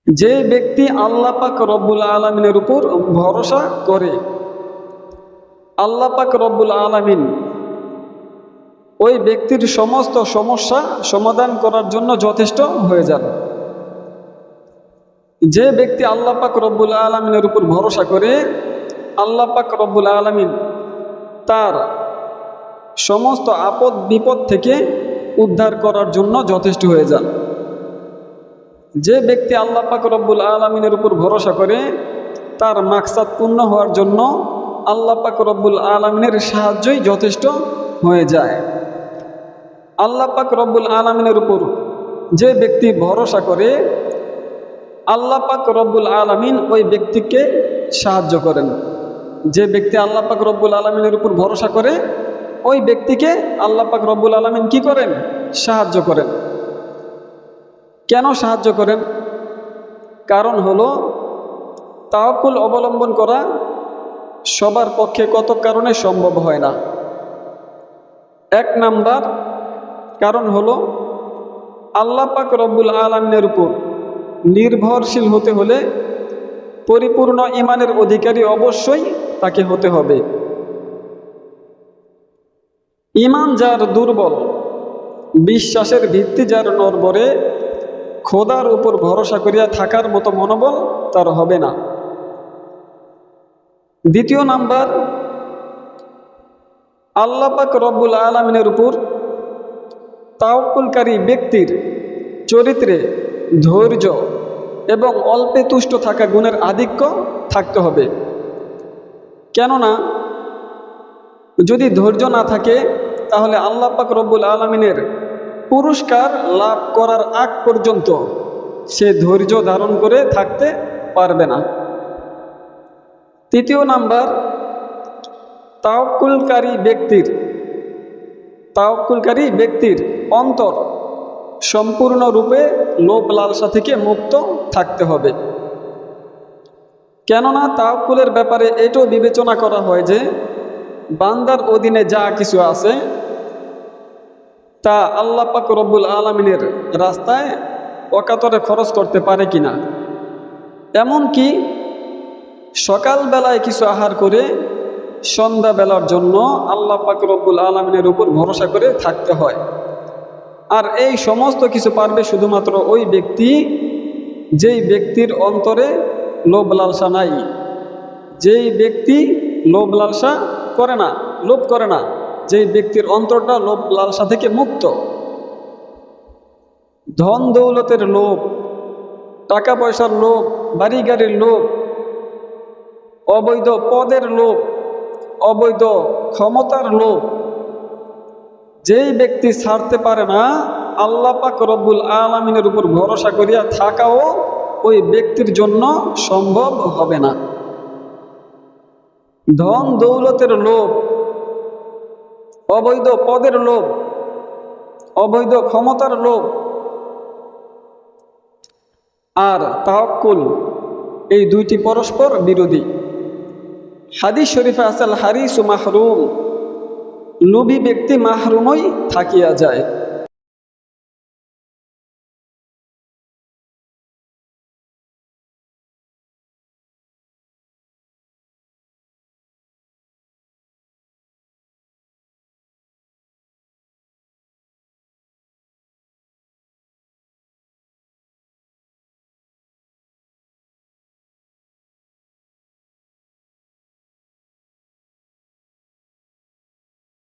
যে ব্যক্তি আল্লাহ পাক রব্বুল আলামিনের উপর ভরসা করে, আল্লাহ পাক রব্বুল আলামিন ওই ব্যক্তির সমস্ত সমস্যা সমাধান করার জন্য যথেষ্ট হয়ে যান। যে ব্যক্তি আল্লাহ পাক রব্বুল আলামিনের উপর ভরসা করে, আল্লাহ পাক রব্বুল আলামিন তার সমস্ত আপদ বিপদ থেকে উদ্ধার করার জন্য যথেষ্ট হয়ে যান। যে ব্যক্তি আল্লাহ পাক রব্বুল আলামিনের উপর ভরসা করে, তার মাকসাদ পূর্ণ হওয়ার জন্য আল্লাহ পাক রব্বুল আলামিনের সাহায্যই যথেষ্ট হয়ে যায়। আল্লাহ পাক রব্বুল আলামিনের উপর যে ব্যক্তি ভরসা করে, আল্লাহ পাক রব্বুল আলামিন ওই ব্যক্তিকে সাহায্য করেন। যে ব্যক্তি আল্লাহ পাক রব্বুল আলামিনের উপর ভরসা করে, ওই ব্যক্তিকে আল্লাহ পাক রব্বুল আলামিন কি করেন? সাহায্য করেন। কেন সাহায্য করেন? কারণ হলো তাওয়াক্কুল অবলম্বন করা সবার পক্ষে কত কারণে সম্ভব হয় না। এক নাম্বার কারণ হলো আল্লাহ পাক রব্বুল আলামিনের উপর নির্ভরশীল হতে হলে পরিপূর্ণ ঈমানের অধিকারী অবশ্যই তাকে হতে হবে। ঈমান যার দুর্বল, বিশ্বাসের ভিত্তি যার নড়বড়ে, খোদার উপর ভরসা করিয়া থাকার মতো মনোবল তার হবে না। দ্বিতীয় নাম্বার, আল্লাহ পাক রব্বুল আলামিনের উপর তাওয়াক্কুলকারী ব্যক্তির চরিত্রে ধৈর্য এবং অল্পে তুষ্ট থাকা গুণের আধিক্য থাকতে হবে। কেননা যদি ধৈর্য না থাকে, তাহলে আল্লাহ পাক রব্বুল আলামিনের পুরস্কার লাভ করার আগ পর্যন্ত সে ধৈর্য ধারণ করে থাকতে পারবে না। তৃতীয় নাম্বার, তাওয়াক্কুলকারী ব্যক্তির অন্তর সম্পূর্ণরূপে লোভ লালসা থেকে মুক্ত থাকতে হবে। কেননা তাওয়াক্কুলের ব্যাপারে এটাও বিবেচনা করা হয় যে বান্দার অধীনে যা কিছু আছে তা আল্লাহ পাক রব্বুল আলামিনের রাস্তায় অকাতরে খরচ করতে পারে কিনা। এমনকি সকালবেলায় কিছু আহার করে সন্ধ্যাবেলার জন্য আল্লাহ পাক রব্বুল আলামিনের উপর ভরসা করে থাকতে হয়। আর এই সমস্ত কিছু পারবে শুধুমাত্র ওই ব্যক্তি যেই ব্যক্তির অন্তরে লোভ লালসা নাই, যেই ব্যক্তি লোভ লালসা করে না, লোভ করে না, যেই ব্যক্তির অন্তরটা লোভ লালসা থেকে মুক্ত। ধন দৌলতের লোভ, টাকা পয়সার লোভ, বাড়ি গাড়ির লোভ, অবৈধ পদের লোভ, অবৈধ ক্ষমতার লোভ যেই ব্যক্তি ছাড়তে পারে না, আল্লাহ পাক রব্বুল আলামিনের উপর ভরসা করিয়া থাকাও ওই ব্যক্তির জন্য সম্ভব হবে না। ধন দৌলতের লোভ, অবৈধ পদের লোভ, অবৈধ ক্ষমতার লোভ আর তাওয়াক্কুল, এই দুইটি পরস্পর বিরোধী। হাদিস শরীফে আছে, আল হারিসু মাহরুম, লোভী ব্যক্তি মাহরুমই থাকিয়া যায়।